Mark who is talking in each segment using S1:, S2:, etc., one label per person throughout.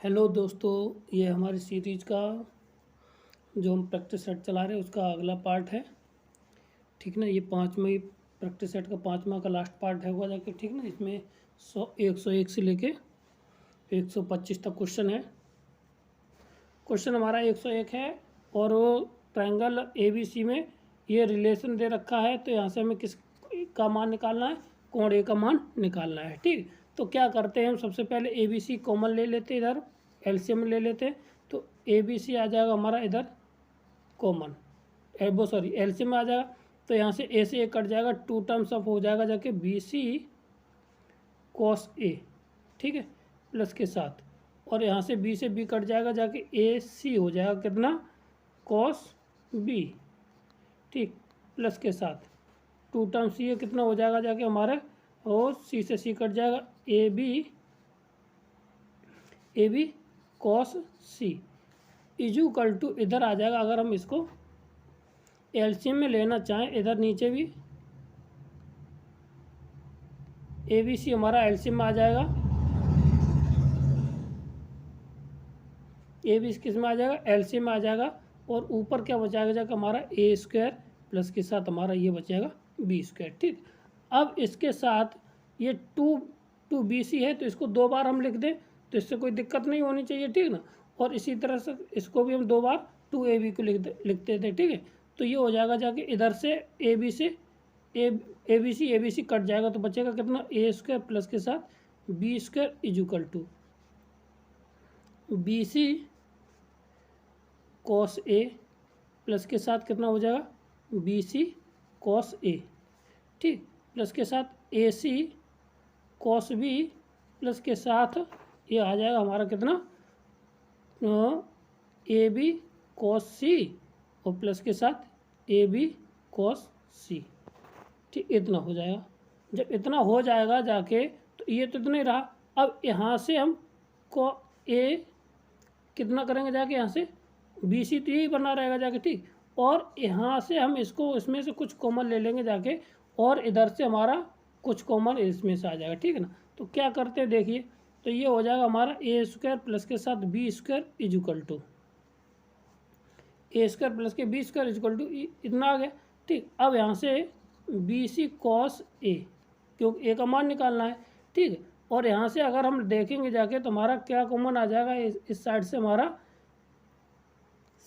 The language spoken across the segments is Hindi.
S1: हेलो दोस्तों, ये हमारी सीरीज़ का जो हम प्रैक्टिस सेट चला रहे हैं उसका अगला पार्ट है। ठीक ना, ये पाँचवीं प्रैक्टिस सेट का पाँचवा का लास्ट पार्ट है हुआ जाके। ठीक ना, इसमें 101 से लेके 125 तक क्वेश्चन है। क्वेश्चन हमारा 101 है और वो ट्रायंगल ABC में ये रिलेशन दे रखा है। तो यहाँ से हमें किस का मान निकालना है? कोण A का मान निकालना है। ठीक, तो क्या करते हैं हम सबसे पहले ABC कॉमन ले लेते हैं, इधर LCM ले लेते हैं। तो ABC आ जाएगा हमारा इधर कॉमन, LCM में आ जाएगा। तो यहाँ से A से A कट जाएगा, 2 टर्म्स ऑफ हो जाएगा जाके BC cos A। ठीक है, प्लस के साथ, और यहाँ से B से B कट जाएगा जाके AC हो जाएगा कितना? cos B। ठीक, प्लस के साथ 2 टर्म्स ये कितना हो जाएगा जाके हमारा, और C से C कट जाएगा AB cos C equal to, इधर आ जाएगा अगर हम इसको एलसीएम में लेना चाहें, इधर नीचे भी ABC हमारा एलसीएम में आ जाएगा। ABC किस में आ जाएगा? एलसीएम में आ जाएगा। और ऊपर क्या बचाएगा जाकर हमारा A² प्लस के साथ हमारा ये बचेगा B²। ठीक, अब इसके साथ ये 2BC है तो इसको 2 बार हम लिख दें तो इससे कोई दिक्कत नहीं होनी चाहिए। ठीक ना, और इसी तरह से इसको भी हम 2 बार 2AB को लिखते थे। ठीक है, तो ये हो जाएगा जाके इधर से ABC कट जाएगा तो बचेगा कितना? A² प्लस के साथ B² equal to BC cos A plus के साथ कितना हो जाएगा? BC cos A। ठीक, प्लस के साथ AC cos B प्लस के साथ ये आ जाएगा हमारा कितना? AB cos C और प्लस के साथ AB cos C। ठीक, इतना हो जाएगा। जब इतना हो जाएगा जाके तो ये तो इतना ही रहा। अब यहाँ से हम को A कितना करेंगे जाके, यहाँ से BC तो यही बना रहेगा जाके। ठीक, और यहाँ से हम इसको इसमें से कुछ कॉमन ले लेंगे जाके, और इधर से हमारा कुछ कॉमन इसमें से आ जाएगा। ठीक है ना, तो क्या करते हैं देखिए, तो ये हो जाएगा हमारा A² प्लस के साथ B² equal to A² plus के B² इजुकल टू इतना आ गया। ठीक, अब यहाँ से BC cos A, क्योंकि A का मान निकालना है। ठीक है, और यहाँ से अगर हम देखेंगे जाके तो हमारा क्या कॉमन आ जाएगा? इस साइड से हमारा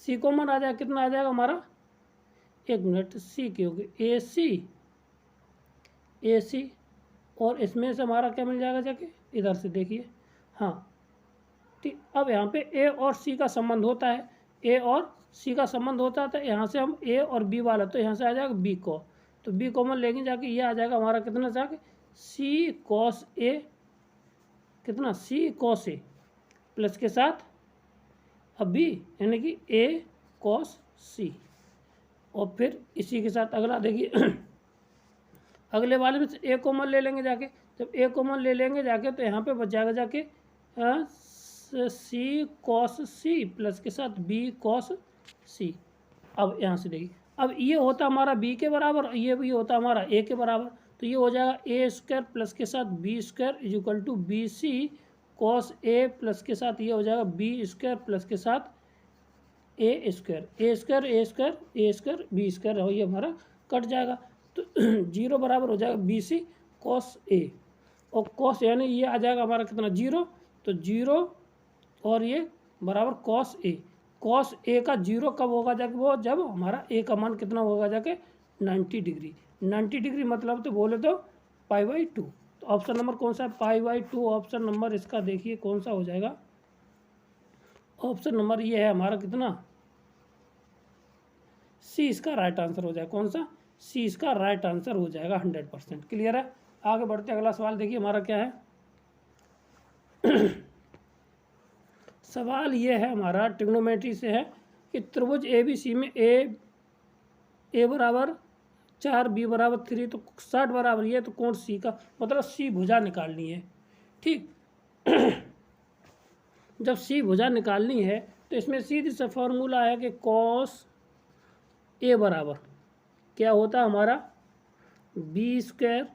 S1: C कॉमन आ जाएगा। कितना आ जाएगा हमारा? एक मिनट, C क्योंकि AC और इसमें से हमारा क्या मिल जाएगा जाके, इधर से देखिए। हाँ, ठीक, अब यहाँ पे A और C का संबंध होता है, A और C का संबंध होता है। तो यहाँ से हम A और B वाला, तो यहाँ से आ जाएगा B को, तो B कॉमन लेंगे जाके ये आ जाएगा हमारा कितना जाके C cos A, कितना? C cos A प्लस के साथ अब B यानी कि A cos C, और फिर इसी के साथ अगला देखिए अगले वाले में से A कॉमन ले लेंगे जाके। जब A कॉमन ले लेंगे जाके तो यहाँ पे बच जाएगा जाके C cos C प्लस के साथ B cos C। अब यहाँ से देखिए, अब ये होता हमारा B के बराबर, ये भी होता हमारा A के बराबर, तो ये हो जाएगा A² प्लस के साथ B² equal to BC cos A plus के साथ ये हो जाएगा B² प्लस के साथ A² B² हो, ये हमारा कट जाएगा। तो 0 बराबर हो जाएगा BC cos A, और cos यानी ये आ जाएगा हमारा कितना? 0, तो 0 और ये बराबर cos A का 0 कब होगा जाके? वो जब हमारा A का मान कितना होगा जाके? 90 डिग्री। 90 डिग्री मतलब तो बोले तो π/2। तो ऑप्शन नंबर कौन सा है? π/2 ऑप्शन नंबर इसका देखिए कौन सा हो जाएगा। ऑप्शन नंबर ये है हमारा कितना? C इसका राइट आंसर हो जाएगा। कौन सा? C इसका राइट आंसर हो जाएगा 100%। क्लियर है? आगे बढ़ते अगला सवाल देखिए हमारा क्या है। सवाल ये है हमारा ट्रिग्नोमेट्री से है कि त्रिभुज ABC में A बराबर 4 B बराबर 3 तो 60 बराबर ये, तो कोण C का मतलब C भुजा निकालनी है। ठीक जब C भुजा निकालनी है तो इसमें सीधी सा फॉर्मूला है कि cos A बराबर क्या होता है हमारा? B²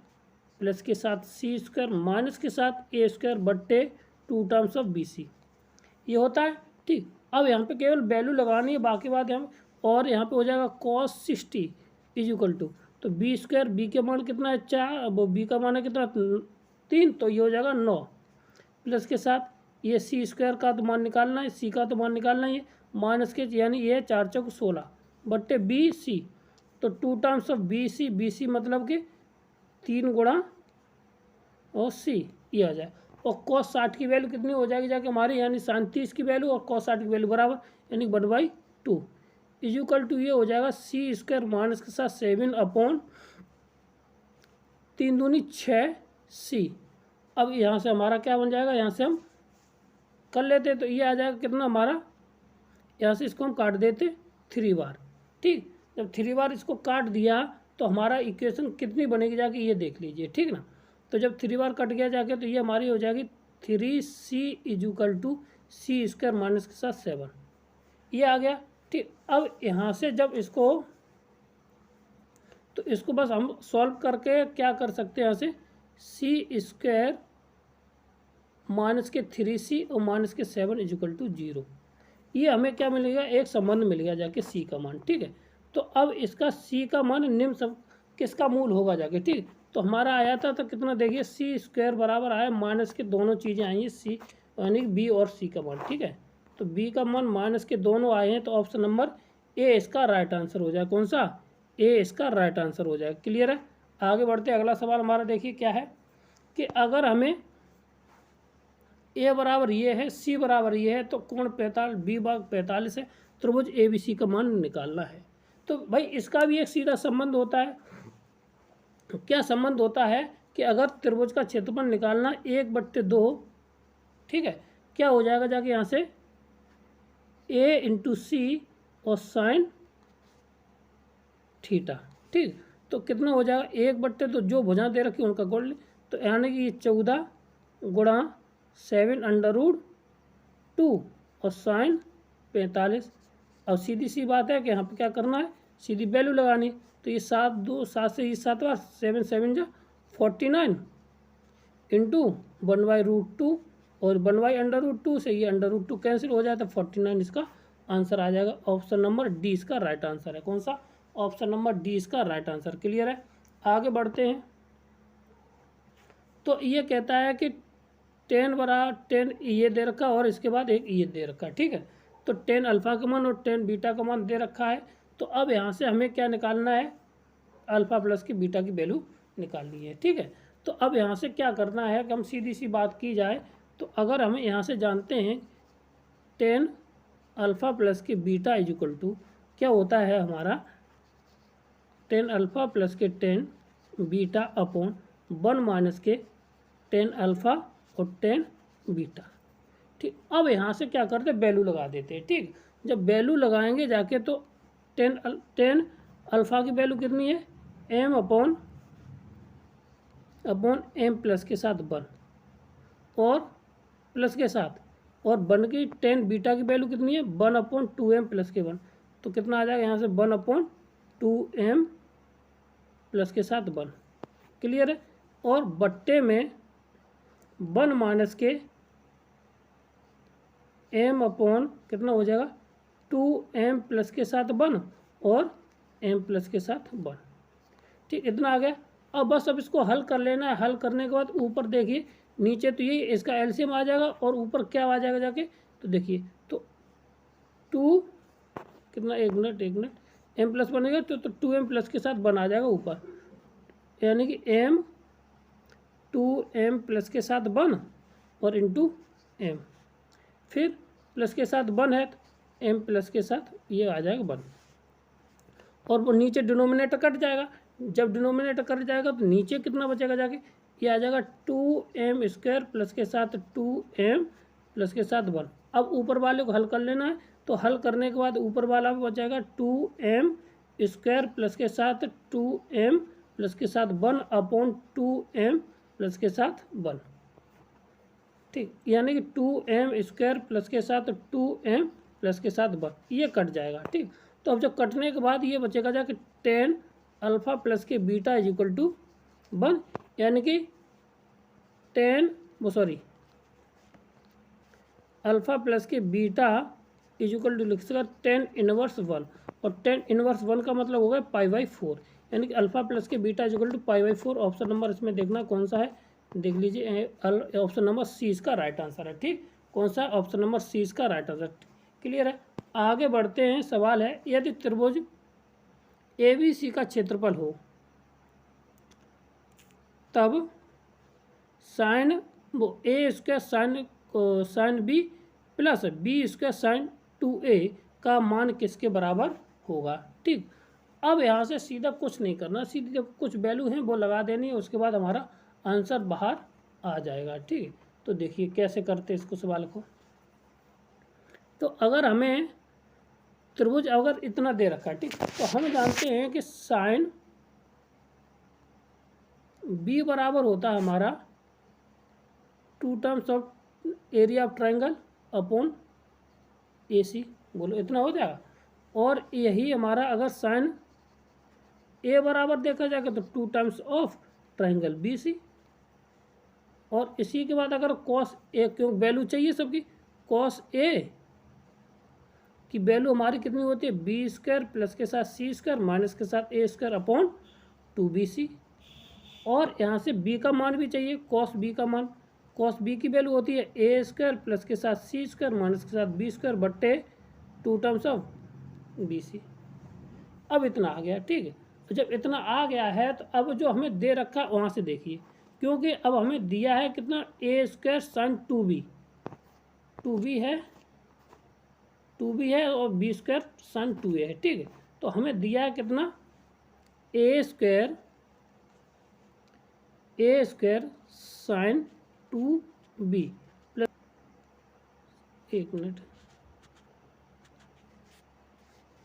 S1: प्लस के साथ C² माइनस के साथ A² बट्टे 2 टर्म्स ऑफ BC। ये होता है। ठीक, अब यहाँ पे केवल वैल्यू लगानी है, बाकी बात यहाँ और यहाँ पे हो जाएगा cos 60 इज इक्वल टू, तो बी स्क्वायर, बी के मान कितना है 4, वो बी का मान है कितना 3, तो ये हो जाएगा 9 प्लस के साथ ये सी स्क्वायर का तो मान निकालना है, सी का तो मान निकालना है, माइनस के यानी ये 4 चौक 16 बट्टे बी सी, तो 2 टाइम्स ऑफ बी सी मतलब कि 3 गुणा और सी, ये आ जाए। और cos 60 की वैल्यू कितनी हो जाएगी जाके हमारी, यानी sin 30 की वैल्यू और cos 60 की वैल्यू बराबर, यानी 1/2 इज इक्वल टू ये हो जाएगा सी स्क्वायर माइनस के साथ 7 अपॉन 3 दूनी 6 सी। अब यहाँ से हमारा क्या बन जाएगा, यहाँ से हम कर लेते तो ये आ जाएगा कितना हमारा, यहाँ से इसको हम काट देते 3 बार। ठीक, जब 3 बार इसको काट दिया तो हमारा इक्वेशन कितनी बनेगी जाके ये देख लीजिए। ठीक ना, तो जब 3 बार कट गया जाके तो ये हमारी हो जाएगी 3c is equal to C square minus के साथ 7, ये आ गया। ठीक, अब यहाँ से जब इसको, तो इसको बस हम सॉल्व करके क्या कर सकते हैं, यहाँ से सी स्क्वायर माइनस के 3c और माइनस के 7 इज इक्वल टू 0, ये हमें क्या मिलेगा, एक संबंध मिल गया जाके सी का मान। ठीक है, तो अब इसका सी का मान निम्न सब किसका मूल होगा जाके। ठीक, तो हमारा आया था तो कितना देखिए सी स्क्वायर बराबर आया माइनस के दोनों चीज़ें आई हैं सी, यानी बी और सी का मान। ठीक है, तो बी का मान माइनस के दोनों आए हैं, तो ऑप्शन नंबर ए इसका राइट आंसर हो जाए। कौन सा, ए इसका राइट आंसर हो जाए। क्लियर है, आगे बढ़ते अगला सवाल हमारा देखिए क्या है कि अगर हमें ए बराबर ये है, सी बराबर ये है, तो कोण 45, बी भाग 45 है, त्रिभुज ए बी सी का मान निकालना है। तो भाई इसका भी एक सीधा संबंध होता है। तो क्या संबंध होता है कि अगर त्रिभुज का क्षेत्रफल निकालना 1/2, ठीक है, क्या हो जाएगा जाके यहाँ से ए इंटू सी और साइन थीटा। ठीक, तो कितना हो जाएगा 1/2, जो भुजा दे रखी उनका गोल ले, तो यानी कि 14 गुणा 7√2 और साइन 45। अब सीधी सी बात है कि यहाँ पे क्या करना है, सीधी वैल्यू लगानी। तो ये 7 से ये 7 बार 7 7 जा 49 इंटू 1/√2 और 1/√2 से ये √2 कैंसिल हो जाए तो 49 इसका आंसर आ जाएगा। ऑप्शन नंबर डी इसका राइट आंसर है। कौन सा, ऑप्शन नंबर डी इसका राइट आंसर। क्लियर है, आगे बढ़ते हैं। तो ये कहता है कि 10 ये दे रखा और इसके बाद एक ये दे रखा है। ठीक है, तो 10 अल्फ़ा का मान और 10 बीटा का मान दे रखा है। तो अब यहाँ से हमें क्या निकालना है, अल्फ़ा प्लस की बीटा की वैल्यू निकालनी है। ठीक है, तो अब यहाँ से क्या करना है कि हम सीधी सी बात की जाए तो अगर हमें यहाँ से जानते हैं 10 अल्फ़ा प्लस की बीटा इज इक्वल टू क्या होता है हमारा 10 अल्फ़ा प्लस के 10 बीटा अपॉन 1 माइनस के 10 अल्फ़ा और 10 बीटा। ठीक, अब यहाँ से क्या करते हैं, वैल्यू लगा देते हैं। ठीक, जब वैल्यू लगाएंगे जाके तो 10 अल्फ़ा की वैल्यू कितनी है, m अपॉन m प्लस के साथ 1 और प्लस के साथ, और 1 की 10 बीटा की वैल्यू कितनी है 1/2m प्लस के 1, तो कितना आ जाएगा यहाँ से 1/2m प्लस के साथ 1। क्लियर है, और बट्टे में 1 माइनस के m अपॉन कितना हो जाएगा 2m प्लस के साथ 1 और m प्लस के साथ 1। ठीक, इतना आ गया। अब बस अब इसको हल कर लेना है। हल करने के बाद ऊपर देखिए नीचे तो ये इसका एलसीएम आ जाएगा और ऊपर क्या आ जाएगा जाके, तो देखिए तो 2 कितना, एक मिनट m प्लस बनेगा तो 2m प्लस के साथ 1 आ जाएगा ऊपर, यानी कि m 2m प्लस के साथ 1 और इंटू m, फिर प्लस के साथ 1 है तो m प्लस के साथ ये आ जाएगा 1, और वो नीचे डिनोमिनेटर कट जाएगा। जब डिनोमिनेटर कट जाएगा तो नीचे कितना बचेगा जाके, ये आ जाएगा 2m स्क्वायर प्लस के साथ 2m प्लस के साथ 1। अब ऊपर वाले को हल कर लेना है, तो हल करने के बाद ऊपर वाला बचेगा 2m स्क्वायर प्लस के साथ 2m प्लस के साथ 1 अपॉन 2m प्लस के साथ 1। ठीक, यानी कि 2m स्क्वायर प्लस के साथ 2m प्लस के साथ 1, ये कट जाएगा। ठीक, तो अब जब कटने के बाद ये बचेगा जाके 10 अल्फ़ा प्लस के बीटा इज इक्वल टू 1, यानी कि 10 अल्फ़ा प्लस के बीटा इज इक्वल टू लिख सकते 10⁻1 और 10⁻1 का मतलब होगा π/4, यानी कि अल्फ़ा प्लस के beta is equal to π/4। Option number इसमें देखना कौन सा है, देख लीजिए ऑप्शन नंबर सी इसका राइट आंसर है। ठीक, कौन सा? ऑप्शन नंबर सी इसका राइट आंसर। क्लियर है? आगे बढ़ते हैं। सवाल है यदि त्रिभुज ABC का क्षेत्रफल हो तब sine A² sine B plus B² sine 2A का मान किसके बराबर होगा? ठीक, अब यहाँ से सीधा कुछ नहीं करना, सीधी जब कुछ वैल्यू हैं वो लगा देनी है, उसके बाद हमारा आंसर बाहर आ जाएगा। ठीक, तो देखिए कैसे करते इसको सवाल को। तो अगर हमें त्रिभुज अगर इतना दे रखा है, ठीक, तो हम जानते हैं कि साइन B बराबर होता है हमारा 2 times of area of triangle upon AC। बोलो इतना हो जाएगा। और यही हमारा अगर साइन A बराबर देखा जाएगा तो 2 टाइम्स ऑफ ट्राइंगल BC। और इसी के बाद अगर कॉस A, क्यों वैल्यू चाहिए सबकी, कॉस A की वैल्यू हमारी कितनी होती है? B² प्लस के साथ C² माइनस के साथ A² अपॉन 2BC। और यहाँ से B का मान भी चाहिए, कॉस B का मान। कॉस B की वैल्यू होती है A² प्लस के साथ C² माइनस के साथ B² बट्टे 2 टाइम्स ऑफ BC। अब इतना आ गया। ठीक है, तो जब इतना आ गया है तो अब जो हमें दे रखा है वहाँ से देखिए, क्योंकि अब हमें दिया है कितना? A² साइन 2B है, 2B है और B² साइन 2A है। ठीक है, तो हमें दिया है कितना? A² साइन 2B प्लस, एक मिनट,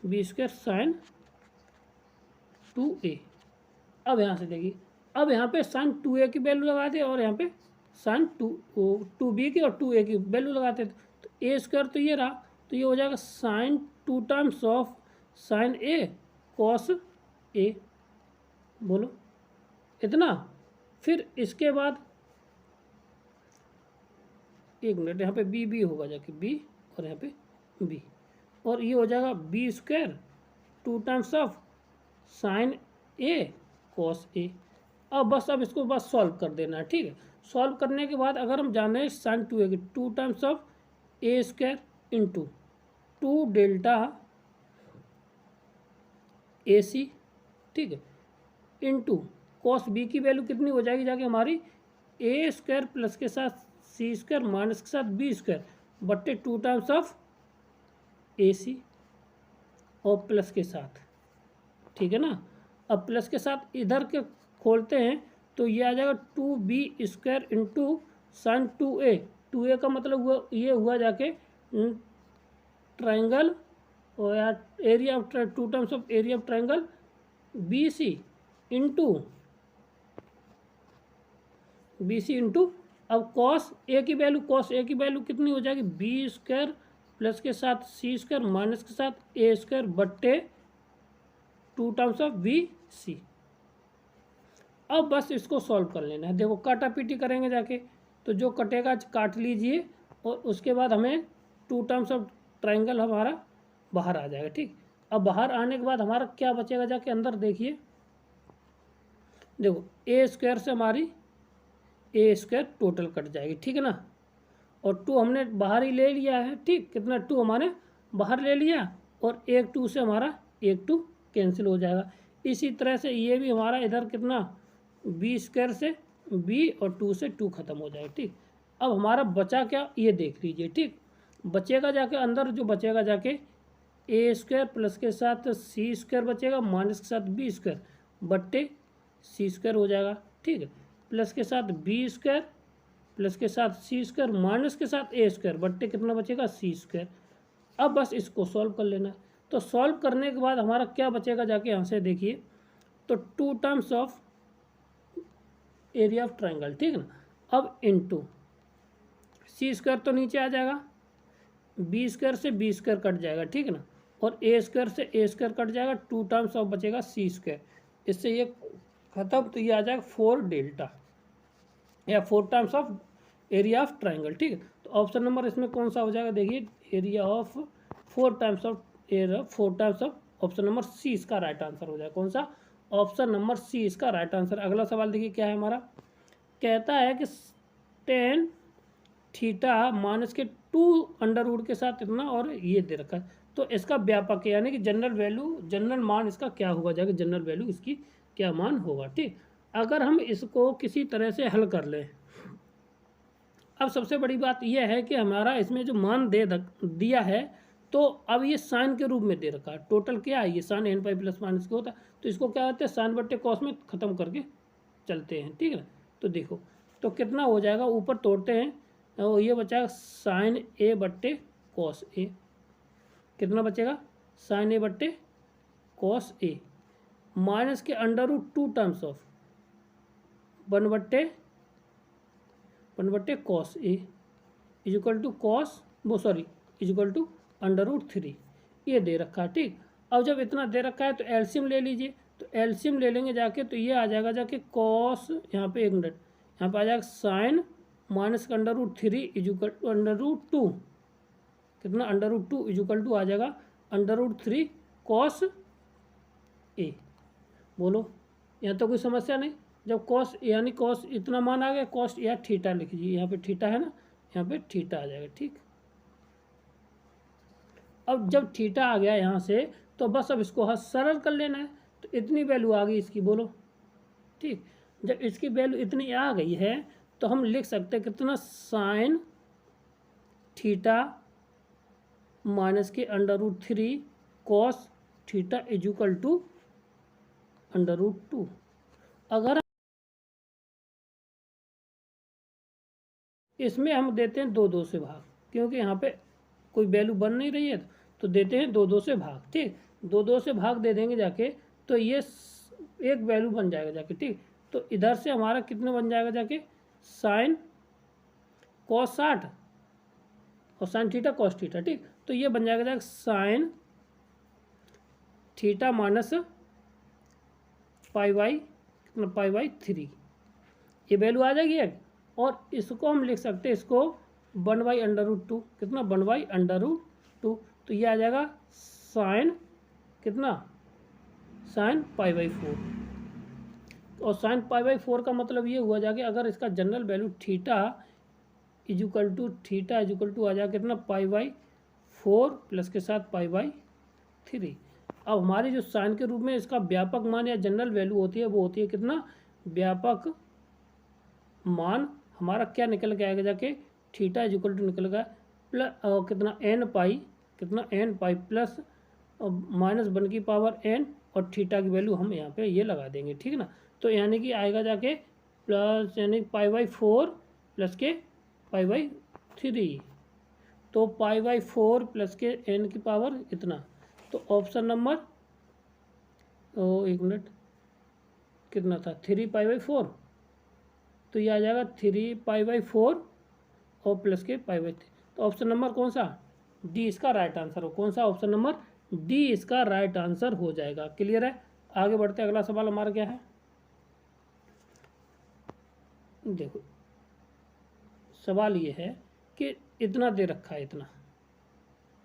S1: B² साइन 2A। अब यहाँ से देखिए, अब यहाँ पे साइन 2A की वैल्यू लगाते और यहाँ पे साइन 2B की और 2A की वैल्यू लगाते। तो A² तो ये रहा, तो ये हो जाएगा sine 2 times of sine A cos A। बोलो इतना। फिर इसके बाद एक मिनट, यहाँ पे B होगा जाके B और यहाँ पे B, और ये हो जाएगा B² 2 times of sine A cos A। अब बस अब इसको बस सॉल्व कर देना है। ठीक है, सॉल्व करने के बाद अगर हम जान रहे हैं साइन 2A की 2 times of A² into 2 delta AC, ठीक है, इंटू कॉस B की वैल्यू कितनी हो जाएगी जाके हमारी? A² प्लस के साथ C² माइनस के साथ B² बट्टे 2 टाइम्स ऑफ AC और प्लस के साथ। ठीक है ना, अब प्लस के साथ इधर के खोलते हैं तो ये आ जाएगा 2B² into sine 2A। 2A का मतलब हुआ, ये हुआ जाके ट्राइंगल और यार area of 2 times of area of triangle BC into अब कॉस A की वैल्यू कितनी हो जाएगी? B² प्लस के साथ C² माइनस के साथ A² बट्टे 2 टाइम्स ऑफ BC। अब बस इसको सॉल्व कर लेना है। देखो काटा पीटी करेंगे जाके, तो जो कटेगा काट लीजिए और उसके बाद हमें 2 टाइम्स ऑफ ट्राइंगल हमारा बाहर आ जाएगा। ठीक, अब बाहर आने के बाद हमारा क्या बचेगा जाके अंदर देखिए। देखो A² से हमारी A² टोटल कट जाएगी। ठीक है ना, और 2 हमने बाहर ही ले लिया है। ठीक, कितना? 2 हमारे बाहर ले लिया और 2 से हमारा 2 कैंसिल हो जाएगा। इसी तरह से ये भी हमारा इधर कितना? B² से B और 2 से 2 खत्म हो जाएगा। ठीक, अब हमारा बचा क्या ये देख लीजिए। ठीक, बचेगा जाके अंदर जो बचेगा जाके A² प्लस के साथ C² बचेगा माइनस के साथ B² बट्टे C² हो जाएगा। ठीक है, प्लस के साथ B² प्लस के साथ C² माइनस के साथ A² बट्टे कितना बचेगा? C²। अब बस इसको सॉल्व कर लेना। तो सॉल्व करने के बाद हमारा क्या बचेगा जाके यहाँ से देखिए, तो 2 times of area of triangle. ठीक है ना, अब इंटू C² तो नीचे आ जाएगा, B² से B² कट जाएगा। ठीक है ना, और A² से A² कट जाएगा, 2 टाइम्स ऑफ बचेगा C²। इससे ये खत्म, तो ये आ जाएगा 4 डेल्टा या 4 times of area of triangle. ठीक है, तो तो ऑप्शन नंबर इसमें कौन सा हो जाएगा, देखिए area of 4 times of area 4 times of, option number C इसका राइट आंसर हो जाएगा। कौन सा, ऑप्शन नंबर सी इसका राइट आंसर। अगला सवाल देखिए क्या है हमारा, कहता है कि टेन थीटा माइनस के 2 अंडर रूट के साथ इतना और ये दे रखा है, तो इसका व्यापक यानी कि जनरल वैल्यू, जनरल मान इसका क्या होगा जाएगा, जनरल वैल्यू इसकी क्या मान होगा। ठीक, अगर हम इसको किसी तरह से हल कर लें, अब सबसे बड़ी बात यह है कि हमारा इसमें जो मान दिया है, तो अब ये साइन के रूप में दे रखा है। टोटल क्या है, ये sine n pi plus minus के होता है, तो इसको क्या होता है साइन बट्टे कॉस में ख़त्म करके चलते हैं। ठीक है, तो देखो तो कितना हो जाएगा, ऊपर तोड़ते हैं और ये बचाएगा साइन ए बट्टे कॉस ए, कितना बचेगा साइन ए बट्टे कॉस ए, माइनस के अंडर रूट 2 टाइम्स ऑफ 1 बट्टे cos A equal to cos equal to under root 3, ये दे रखा है। ठीक, अब जब इतना दे रखा है तो एलसीएम ले लीजिए, तो एलसीएम ले लेंगे जाके, तो ये आ जाएगा जाके कॉस, यहाँ पे 1 मिनट, यहाँ पे आ जाएगा साइन माइनस का under root 3 equal to under root 2, कितना अंडर रूट 2 इजिकल टू आ जाएगा अंडर रूट 3 कॉस ए। बोलो, यहाँ तो कोई समस्या नहीं, जब कॉस यानी कॉस इतना मान आ गया, कॉस या थीटा लिख लीजिए, यहाँ पे थीटा है ना, यहाँ पे थीटा आ जाएगा। ठीक, अब जब थीटा आ गया यहाँ से, तो बस अब इसको सरल कर लेना है, तो इतनी वैल्यू आ गई इसकी। बोलो, ठीक, जब इसकी वैल्यू इतनी आ गई है तो हम लिख सकते हैं कितना, साइन थीटा माइनस के under root 3 cos theta is equal to under root 2। अगर इसमें हम देते हैं 2 से भाग, क्योंकि यहाँ पे कोई वैल्यू बन नहीं रही है, तो देते हैं 2 से भाग। ठीक, 2 से भाग दे देंगे जाके, तो ये एक वैल्यू बन जाएगा जाके। ठीक, तो इधर से हमारा कितना बन जाएगा जाके, साइन कॉस 60 और साइन थीटा कॉस थीटा। ठीक, तो ये बन जाएगा जाके sign theta minus pi by कितना, पाई बाई 3, ये वैल्यू आ जाएगी एक। और इसको हम लिख सकते हैं, इसको 1/√2, कितना 1/√2, तो ये आ जाएगा साइन कितना, साइन पाई/4। और साइन पाई/4 का मतलब ये हुआ जाके, अगर इसका general value theta is equal to आ जाए कितना, पाई/4 प्लस के साथ पाई/3। अब हमारी जो साइन के रूप में इसका व्यापक मान या जनरल वैल्यू होती है, वो होती है कितना, व्यापक मान हमारा क्या निकल के आएगा जाके, थीटा इजिकल टू निकल गया प्लस कितना एन पाई प्लस -1 की पावर n, और थीटा की वैल्यू हम यहाँ पे ये लगा देंगे। ठीक है ना, तो यानी कि आएगा जाके प्लस यानी पाई/4 प्लस के पाई/3, तो पाई/4 प्लस के n की पावर इतना। तो ऑप्शन नंबर, एक मिनट, कितना था 3 पाई/4, तो ये आ जाएगा 3 पाई/4 और प्लस के पाई/3। तो ऑप्शन नंबर कौन सा, डी इसका राइट आंसर हो। कौन सा, ऑप्शन नंबर डी इसका राइट आंसर हो जाएगा। क्लियर है, आगे बढ़ते हैं। अगला सवाल हमारा क्या है, देखो सवाल ये है कि इतना दे रखा है इतना।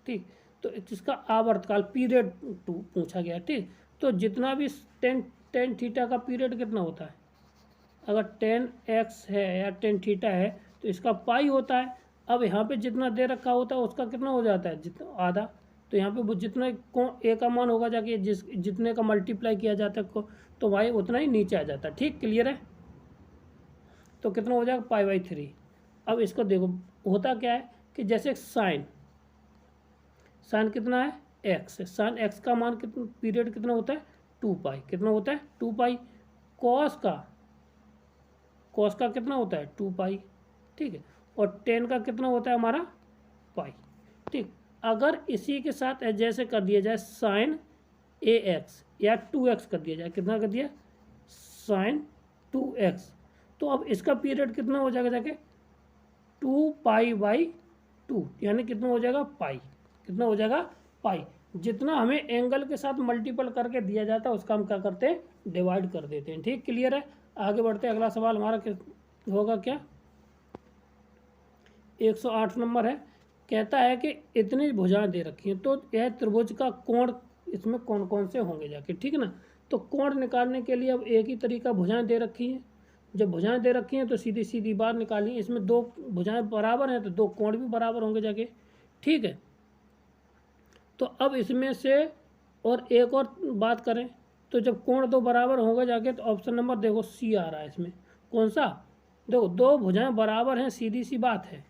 S1: ठीक, तो इसका आवर्तकाल पीरियड 2 पूछा गया। ठीक, तो जितना भी टेन थीटा का पीरियड कितना होता है, अगर 10x है या 10 थीटा है तो इसका पाई होता है। अब यहाँ पे जितना दे रखा होता है उसका कितना हो जाता है, जितना आधा, तो यहाँ पे वो जितना ए का मान होगा जाके, जितने का मल्टीप्लाई किया जाता है तो भाई उतना ही नीचे आ जाता है। ठीक, क्लियर है, तो कितना हो जाएगा पाई/3। अब इसको देखो, होता क्या है कि जैसे साइन कितना है x है, साइन x का मान कितना, पीरियड कितना होता है 2 पाई, कितना होता है 2 पाई। कॉस का कितना होता है 2 पाई। ठीक है, और टेन का कितना होता है हमारा पाई। ठीक, अगर इसी के साथ जैसे कर दिया जाए साइन ax या 2x कर दिया जाए, कितना कर दिया साइन 2x, तो अब इसका पीरियड कितना हो जाएगा जाके 2 पाई/2, यानी कितना हो जाएगा पाई, कितना हो जाएगा पाई। जितना हमें एंगल के साथ मल्टीपल करके दिया जाता है उसका हम क्या करते हैं, डिवाइड कर देते हैं। ठीक, क्लियर है, आगे बढ़ते हैं। अगला सवाल हमारा होगा क्या, 108 नंबर है। कहता है कि इतनी भुजाएं दे रखी हैं, तो यह त्रिभुज का कोण इसमें कौन कौन से होंगे जाके, ठीक है ना। तो कोण निकालने के लिए अब एक ही तरीका, भुजाएं दे रखी हैं, जब भुजाएं दे रखी हैं तो सीधी सीधी बात निकालनी। इसमें दो भुजाएं बराबर हैं तो दो कोण भी बराबर होंगे जाके, ठीक है। तो अब इसमें से और एक और बात करें तो जब कोण दो बराबर होंगे जाके, तो ऑप्शन नंबर देखो सी आ रहा है इसमें। कौन सा? देखो दो भुजाएं बराबर हैं, सीधी सी बात है।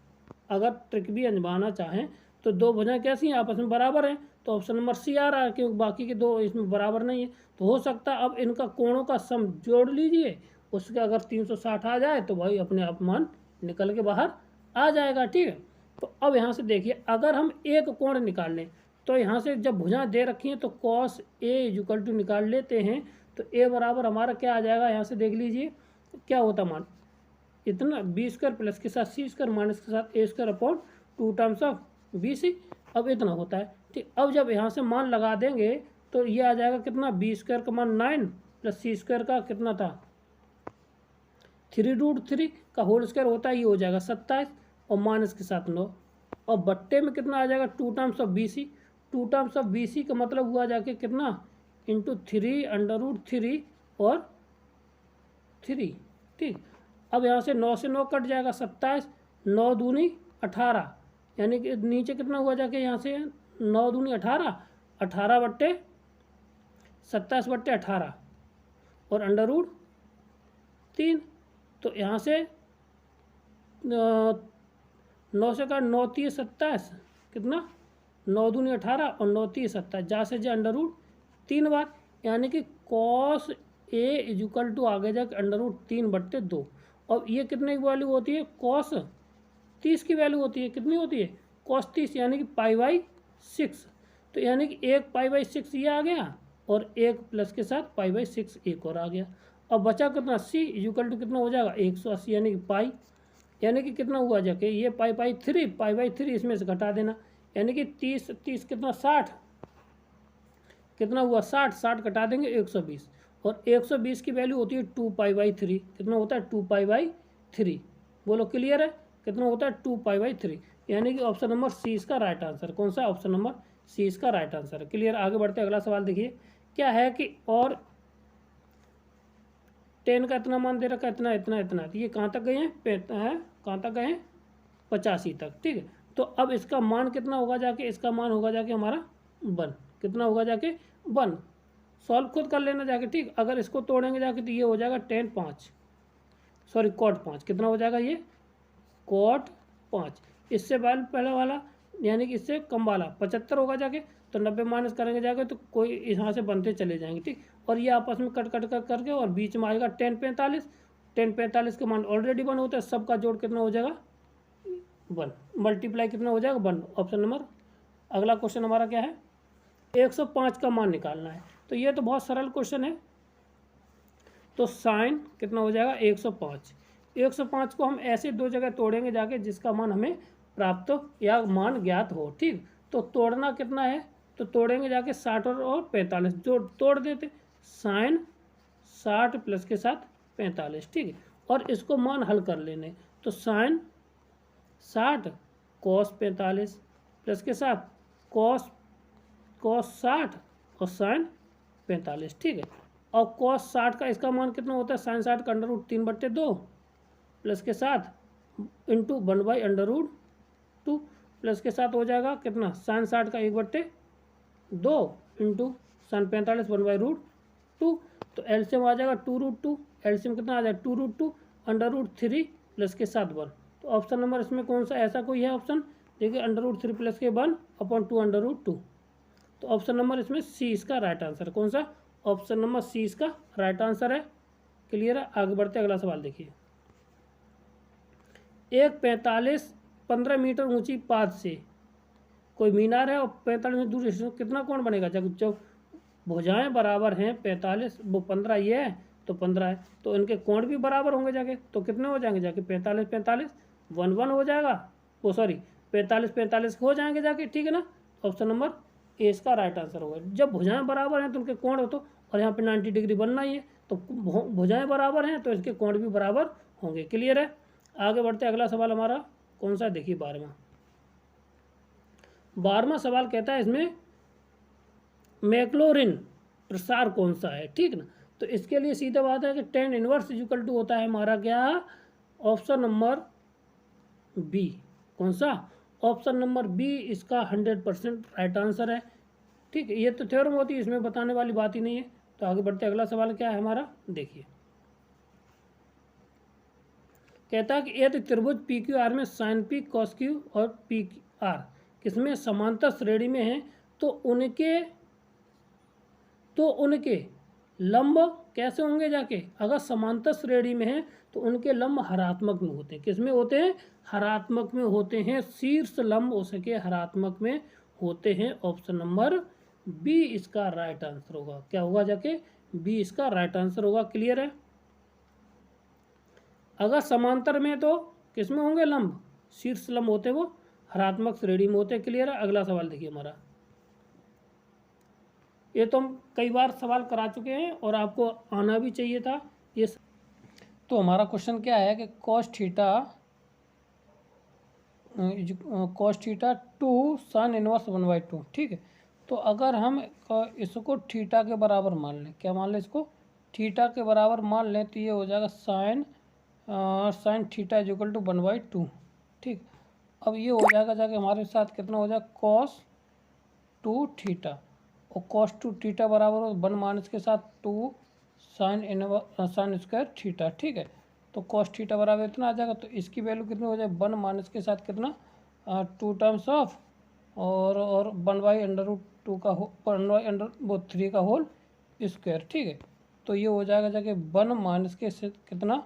S1: अगर ट्रिक भी आजमाना चाहें तो दो भुजाएं कैसी हैं, आपस में बराबर हैं, तो ऑप्शन नंबर सी आ रहा है, क्योंकि बाकी के दो इसमें बराबर नहीं है। तो हो सकता है अब इनका कोणों का सम जोड़ लीजिए, उसके अगर 360 आ जाए तो भाई अपने आप मान निकल के बाहर आ जाएगा, ठीक है। तो अब यहाँ से देखिए, अगर हम एक कोण निकाल लें तो यहाँ से जब भुजाएं दे रखी हैं तो कॉस ए इक्वल टू निकाल लेते हैं, तो ए बराबर हमारा क्या आ जाएगा, यहाँ से देख लीजिए क्या होता मान, इतना बी स्क्वायर प्लस के साथ सी स्क्वायर माइनस के साथ A square upon 2 times of B C, अब इतना होता है, ठीक। अब जब यहाँ से मान लगा देंगे तो ये आ जाएगा कितना, बी स्क्वायर का मान 9 प्लस सी स्क्वायर का कितना था 3√3 का होल स्क्वायर होता है, ये हो जाएगा 27 और माइनस के साथ 9, और बट्टे में कितना आ जाएगा 2 times of B C. 2 times of B C का मतलब हुआ जाके कितना, इंटू 3√3 और 3, ठीक। अब यहाँ से 9 से 9 कट जाएगा 27, 9 दूनी 18, यानी कि नीचे कितना हुआ जाके यहाँ से 9 दूनी 18, 18 बट्टे 27 बट्टे 18 और √3। तो यहाँ से 9 से का 9 3 27, कितना 9 दूनी 18 और 9 3 27, जहाँ से जा √3 बार, यानी कि कॉस ए इक्वल टू आगे जाके √3 बट्टे 2। और ये कितने की वैल्यू होती है, कॉस 30 की वैल्यू होती है, कितनी होती है कॉस 30, यानी कि π/6। तो यानी कि 1 π/6 ये आ गया और 1 प्लस के साथ π/6 एक और आ गया। अब बचा कितना, सी इक्वल टू कितना हो जाएगा 180, यानी कि पाई, यानी कि कितना हुआ जाके ये π/3 इसमें से घटा देना, यानी कि 30 कितना 60, कितना हुआ 60 घटा देंगे 120, और 120 की वैल्यू होती है 2π/3, कितना होता है 2π/3, बोलो क्लियर है, कितना होता है 2π/3, यानी कि ऑप्शन नंबर सी इसका राइट आंसर। कौन सा, ऑप्शन नंबर सी इसका राइट आंसर है। क्लियर। आगे बढ़ते अगला सवाल देखिए क्या है कि और 10 का इतना मान दे रखा है, इतना इतना इतना, तो ये कहाँ तक गए हैं, कहाँ तक गए हैं 85 तक, ठीक है। तो अब इसका मान कितना होगा जाके, इसका मान होगा जाके हमारा 1, कितना होगा जाके 1, सॉल्व खुद कर लेना जाके, ठीक। अगर इसको तोड़ेंगे जाके तो ये हो जाएगा cot 5, कितना हो जाएगा ये cot 5, इससे पहले वाला यानी कि इससे कम वाला 75 होगा जाके, तो 90 माइनस करेंगे जाके तो कोई यहाँ से बनते चले जाएंगे, ठीक। और ये आपस में कट करके और बीच में आएगा 10 45 का मान ऑलरेडी 1 होता है, सबका जोड़ कितना हो जाएगा 1, मल्टीप्लाई कितना हो जाएगा 1, ऑप्शन नंबर। अगला क्वेश्चन हमारा क्या है, 105 का मान निकालना है। तो ये तो बहुत सरल क्वेश्चन है। तो साइन कितना हो जाएगा 105 को हम ऐसे दो जगह तोड़ेंगे जाके जिसका मान हमें प्राप्त हो या मान ज्ञात हो, ठीक। तो तोड़ना कितना है, तो तोड़ेंगे जाके 60 और 45 जो तोड़ देते, साइन 60 प्लस के साथ 45, ठीक है। और इसको मान हल कर लेने, तो साइन 60 कॉस 45 प्लस के साथ कॉस 60 और साइन 45, ठीक है। और कॉस 60 का इसका मान कितना होता है, साइन 60 का √3 बट्टे 2 प्लस के साथ इंटू 1/√2 प्लस के साथ हो जाएगा कितना, साइन 60 का 1/2 इंटू साइन 45 1/√2, तो एलसीएम आ जाएगा 2√2, एलसीएम कितना आ जाएगा 2√2 √3 प्लस के साथ 1। तो ऑप्शन नंबर इसमें कौन सा ऐसा कोई है ऑप्शन, देखिए √3 प्लस के 1/2 √2, तो ऑप्शन नंबर इसमें सी इसका राइट आंसर। कौन सा, ऑप्शन नंबर सी इसका राइट आंसर है। क्लियर है। आगे बढ़ते अगला सवाल देखिए, एक 15 मीटर ऊंची पाद से कोई मीनार है और 45 मीटर दूर स्टेशन, कितना कोण बनेगा, जब भुजाएं बराबर हैं 45 वो 15 ये है तो 15 है, तो इनके कोण भी बराबर होंगे जाके, तो कितने हो जाएंगे जाके 45 45 1 हो जाएगा, वो सॉरी 45 45 हो जाएंगे जाके, ठीक है ना। ऑप्शन नंबर ए इसका राइट आंसर होगा। जब भुजाएं बराबर हैं तो उनके कोण हो, तो और यहाँ पे 90 डिग्री बनना ही है, तो भुजाएं बराबर हैं तो इसके कोण भी बराबर होंगे। क्लियर है। आगे बढ़ते अगला सवाल हमारा कौन सा, देखिए 12वां सवाल कहता है इसमें मैक्लोरिन प्रसार कौन सा है, ठीक ना। तो इसके लिए सीधा बात है कि tan इनवर्स इक्वल टू होता है हमारा क्या, ऑप्शन नंबर बी। कौन सा, ऑप्शन नंबर बी इसका 100% राइट आंसर है, ठीक है। ये तो थ्योरम होती है, इसमें बताने वाली बात ही नहीं है। तो आगे बढ़ते अगला सवाल क्या है हमारा, देखिए कहता है कि यदि त्रिभुज पी क्यू आर में साइन पी कॉस क्यू और पी आर किसमें समांतर श्रेणी में हैं तो उनके लंब कैसे होंगे जाके, अगर समांतर श्रेणी में हैं तो उनके लंब हरात्मक में होते हैं। किसमें होते हैं, हरात्मक में होते हैं। शीर्ष लंब उसके हरात्मक में होते हैं। ऑप्शन नंबर बी इसका राइट आंसर होगा। क्या होगा जाके, बी इसका राइट आंसर होगा। क्लियर है। अगर समांतर में तो किसमें होंगे लंब, शीर्ष लंब होते वो हरात्मक श्रेणी में होते। क्लियर है। अगला सवाल देखिए हमारा, ये तो हम कई बार सवाल करा चुके हैं और आपको आना भी चाहिए था ये। तो हमारा क्वेश्चन क्या है कि cos theta two sine inverse 1/2, ठीक है। तो अगर हम इसको थीटा के बराबर मान लें, क्या मान लें, इसको थीटा के बराबर मान लें, तो ये हो जाएगा साइन थीटा इक्वल टू 1/2, ठीक। अब ये हो जाएगा जाके हमारे साथ कितना हो जाएगा, cos 2 थीटा, और cos 2 थीटा बराबर हो 1 माइनस के साथ 2 साइन स्क्वायर थीटा, ठीक है। तो cos थीटा बराबर इतना आ जाएगा। तो इसकी वैल्यू कितनी हो जाएगी, 1 माइनस के साथ कितना 2 टाइम्स ऑफ और 1/√2 का 1/3 का होल स्क्वायर, ठीक है। तो ये हो जाएगा जाके 1 माइनस के से कितना,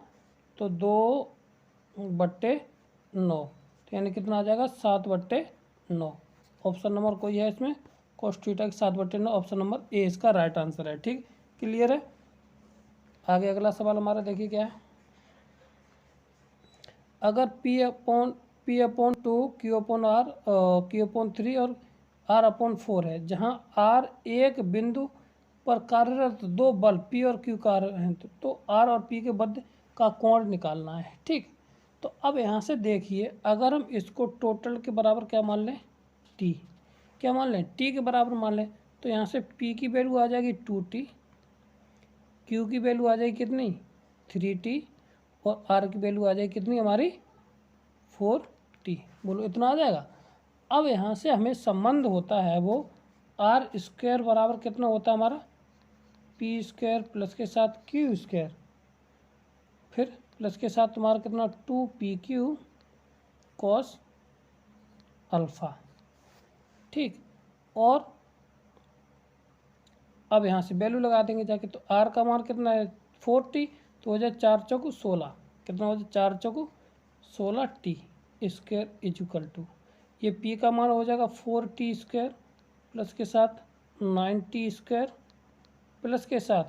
S1: तो 2/9, तो यानी कितना आ जाएगा 7/9। ऑप्शन नंबर कोई है इसमें, cos थीटा की 7/9, ऑप्शन नंबर ए इसका राइट आंसर है, ठीक। क्लियर है। आगे अगला सवाल हमारा देखिए क्या है, अगर P/2 Q/3 और R/4 है, जहां R एक बिंदु पर कार्यरत दो बल P और Q कार्य हैं, तो R और P के मध्य का कोण निकालना है, ठीक। तो अब यहाँ से देखिए, अगर हम इसको टोटल के बराबर क्या मान लें, T, क्या मान लें, T के बराबर मान लें, तो यहाँ से P की वैल्यू आ जाएगी 2T, Q की वैल्यू आ जाएगी कितनी 3T, और R की वैल्यू आ जाएगी कितनी हमारी 4T। बोलो इतना आ जाएगा। अब यहाँ से हमें संबंध होता है वो R² बराबर कितना होता है हमारा P² प्लस के साथ Q², फिर प्लस के साथ तुम्हारा कितना 2PQ cos अल्फ़ा, ठीक। और अब यहाँ से वैल्यू लगा देंगे जाके, तो R का मान कितना है 4T, तो हो जाए 4 चौको 16, कितना हो जाए 4 चौको 16T स्क्वायर इक्वल टू, ये P का मान हो जाएगा 4T² प्लस के साथ 9T² प्लस के साथ,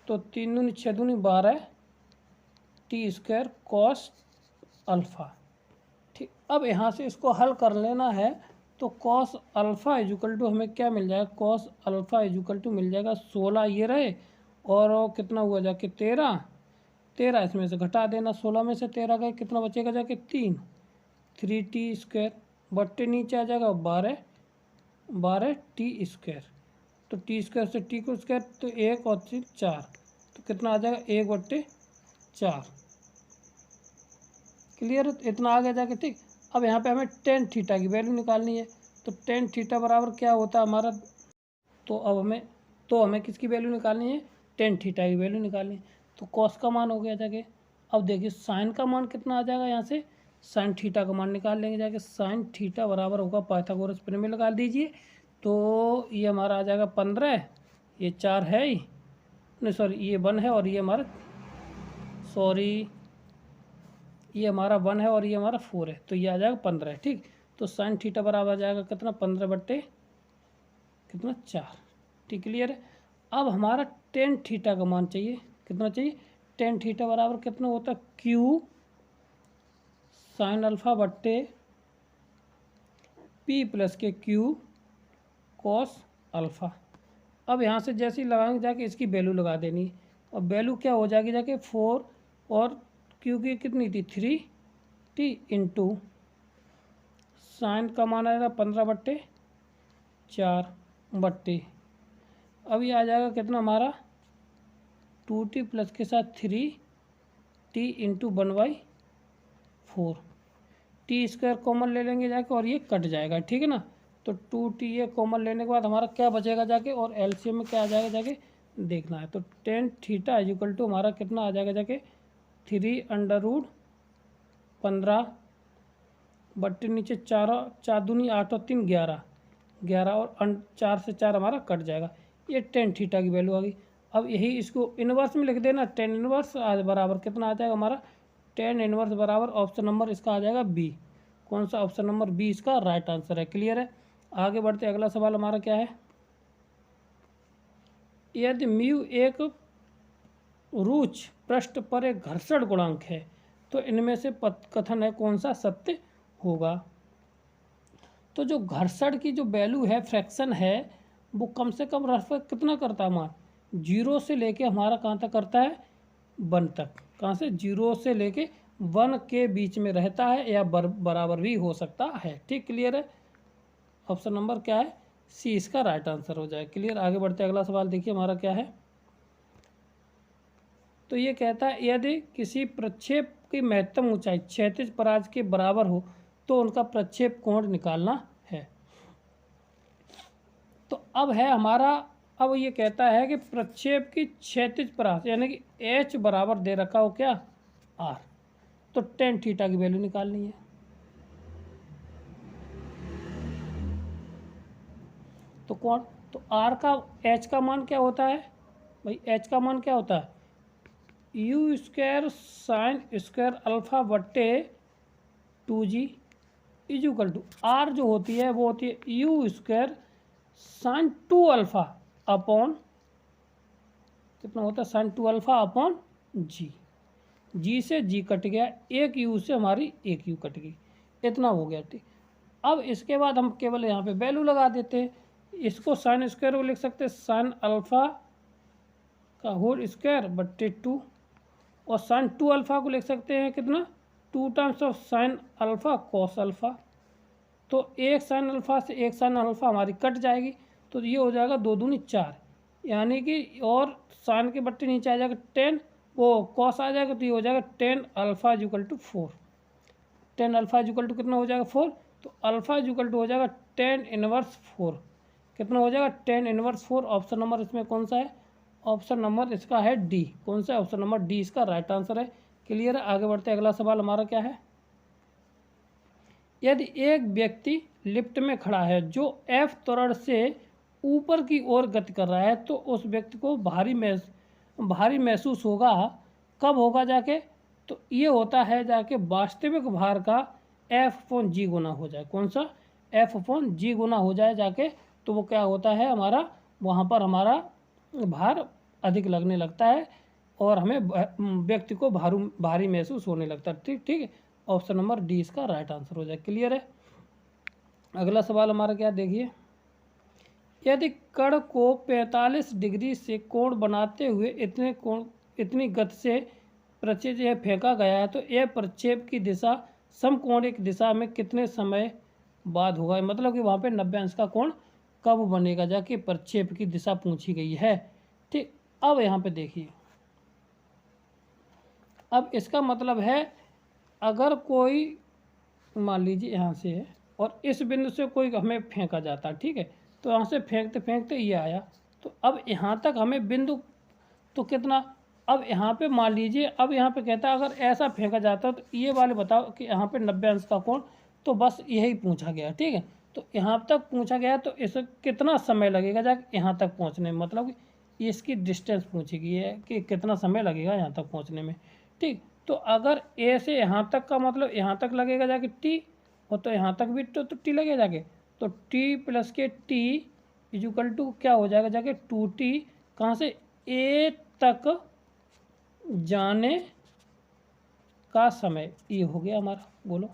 S1: तो 3 दूनी 6 दूनी 12T² cos अल्फ़ा, ठीक। अब यहाँ से इसको हल कर लेना है, तो cos अल्फ़ा इक्वल टू हमें क्या मिल जाएगा, cos अल्फ़ा इक्वल टू मिल जाएगा 16 ये रहे, और कितना हुआ जाके 13 इसमें से घटा देना, 16 में से 13 गए, कितना बचेगा जाके 3T² बट्टे नीचे आ जाएगा 12T², तो T² से T को स्क्वायर, तो 1 और 3 4, तो कितना आ जाएगा 1/4। क्लियर है। इतना आ गया जाके, ठीक। अब यहाँ पे हमें tan थीटा की वैल्यू निकालनी है, तो tan थीटा बराबर क्या होता है हमारा, तो अब हमें किसकी वैल्यू निकालनी है, tan थीटा की वैल्यू निकालनी है। तो cos का मान हो गया जाके। अब देखिए साइन का मान कितना आ जाएगा, यहाँ से साइन थीटा का मान निकाल लेंगे जाके। साइन थीटा बराबर होगा पाइथागोरस प्रमेय लगा दीजिए, तो ये हमारा आ जाएगा 15, ये 4 है ही नहीं, सॉरी ये 1 है, और ये हमारा ये हमारा 1 है और ये हमारा 4 है, तो ये आ जाएगा 15, ठीक। तो साइन थीटा बराबर आ जाएगा कितना 15/4, ठीक। क्लियर है। अब हमारा tan थीटा का मान चाहिए, कितना चाहिए, tan थीटा बराबर कितना होता है Q साइन अल्फ़ा बट्टे P प्लस के Q cos अल्फ़ा। अब यहाँ से जैसे ही लगाएंगे जाके इसकी वैल्यू लगा देनी है, और वैल्यू क्या हो जाएगी जाके 4 और Q की कितनी थी 3, टी इंटू साइन का मान आएगा 15/4 बट्टे, अब ये आ जाएगा कितना हमारा 2t प्लस के साथ 3t into 1/4, T square common ले लेंगे जाके और ये कट जाएगा, ठीक है ना। तो 2t ये कॉमन लेने के बाद हमारा क्या बचेगा जाके, और एलसीएम में क्या आ जाएगा जाके देखना है। तो tan थीटा इक्वल टू हमारा कितना आ जाएगा जाके 3√15 बट्टे नीचे 4 दूनी 8 और 3 11 और 4 से 4 हमारा कट जाएगा, ये tan थीटा की वैल्यू आ गई। अब यही इसको इनवर्स में लिख देना, tan इनवर्स बराबर कितना आ जाएगा हमारा, tan इनवर्स बराबर ऑप्शन नंबर इसका आ जाएगा बी। कौन सा, ऑप्शन नंबर बी इसका राइट आंसर है। क्लियर है। आगे बढ़ते अगला सवाल हमारा क्या है, यदि म्यू एक रुच पृष्ठ पर एक घर्षण गुणांक है तो इनमें से कथन है कौन सा सत्य होगा। तो जो घर्षण की जो वैल्यू है, फ्रैक्शन है, वो कम से कम रफ कितना करता है मान, 0 से लेके हमारा कहाँ तक करता है 1 तक, कहाँ से 0 से लेके 1 के बीच में रहता है या बराबर भी हो सकता है। ठीक, क्लियर है। ऑप्शन नंबर क्या है, सी इसका राइट आंसर हो जाए। क्लियर। आगे बढ़ते अगला सवाल देखिए हमारा क्या है, तो ये कहता है यदि किसी प्रक्षेप की महत्तम ऊंचाई क्षैतिज पराज के बराबर हो तो उनका प्रक्षेप कोण निकालना है। तो अब है हमारा, अब ये कहता है कि प्रक्षेप की क्षैतिज परास यानी कि एच बराबर दे रखा हो क्या आर, तो tan थीटा की वैल्यू निकालनी है। तो कौन, तो आर का एच का मान क्या होता है भाई, एच का मान क्या होता है you square sine square alpha बट्टे 2g इजुकल टू आर जो होती है वो होती है you square sine 2 alpha upon कितना होता है साइन 2 अल्फा अपॉन जी, जी से जी कट गया, एक यू से हमारी एक यू कट गई, इतना हो गया। ठीक, अब इसके बाद हम केवल यहाँ पे वैल्यू लगा देते हैं, इसको साइन स्क्वायर को लिख सकते हैं साइन अल्फा का होल स्क्वायर बट्टे 2, और साइन 2 अल्फा को लिख सकते हैं कितना 2 times of sine alpha cos alpha, तो एक साइन अल्फा से एक साइन अल्फा हमारी कट जाएगी, तो ये हो जाएगा 2 दूनी 4, यानी कि और साइन के बट्टे नीचे आ जाएगा 10, वो कॉस आ जाएगा, तो ये हो जाएगा tan alpha equal to 4, tan alpha equal to कितना हो जाएगा 4, तो अल्फा इक्वल टू हो जाएगा tan इनवर्स 4, कितना हो जाएगा tan इनवर्स 4। ऑप्शन नंबर इसमें कौन सा है, ऑप्शन नंबर इसका है डी। कौन सा है, ऑप्शन नंबर डी इसका राइट आंसर है। क्लियर है। आगे बढ़ते अगला सवाल हमारा क्या है, यदि एक व्यक्ति लिफ्ट में खड़ा है जो F त्वरण से ऊपर की ओर गति कर रहा है तो उस व्यक्ति को भारी महसूस होगा, कब होगा जाके, तो ये होता है जाके वास्तविक भार का F/g गुना हो जाए। कौन सा, F/g गुना हो जाए जाके, तो वो क्या होता है हमारा, वहाँ पर हमारा भार अधिक लगने लगता है और हमें व्यक्ति को भारी महसूस होने लगता है। ठीक ठीक है, ऑप्शन नंबर डी इसका राइट आंसर हो जाए। क्लियर है। अगला सवाल हमारा क्या देखिए, यदि कण को 45 डिग्री से कोण बनाते हुए इतनी गति से प्रक्षेप फेंका गया है तो यह प्रक्षेप की दिशा समकोणिक दिशा में कितने समय बाद होगा, मतलब कि वहाँ पे 90 अंश का कोण कब बनेगा जाके प्रक्षेप की दिशा पूछी गई है। ठीक, अब यहाँ पे देखिए, अब इसका मतलब है अगर कोई मान लीजिए यहाँ से है और इस बिंदु से कोई हमें फेंका जाता है, ठीक है, तो यहाँ से फेंकते फेंकते ये आया, तो अब यहाँ तक हमें बिंदु तो कितना, अब यहाँ पे मान लीजिए, अब यहाँ पे कहता है अगर ऐसा फेंका जाता है तो ये वाले बताओ कि यहाँ पे 90 अंश का कोण, तो बस यही पूछा गया। ठीक है, तो यहाँ तक पूछा गया तो इसे कितना समय लगेगा जाके यहाँ तक पहुँचने में, मतलब कि इसकी डिस्टेंस पूछी गई है कि कितना समय लगेगा यहाँ तक पहुँचने में। ठीक, तो अगर ए से यहाँ तक का मतलब यहाँ तक लगेगा जाके टी, और तो यहाँ तक भी तो टी लगेगा जाके, तो टी प्लस के टी इजुकल टू क्या हो जाएगा जाके 2t, कहाँ से ए तक जाने का समय, ये हो गया हमारा, बोलो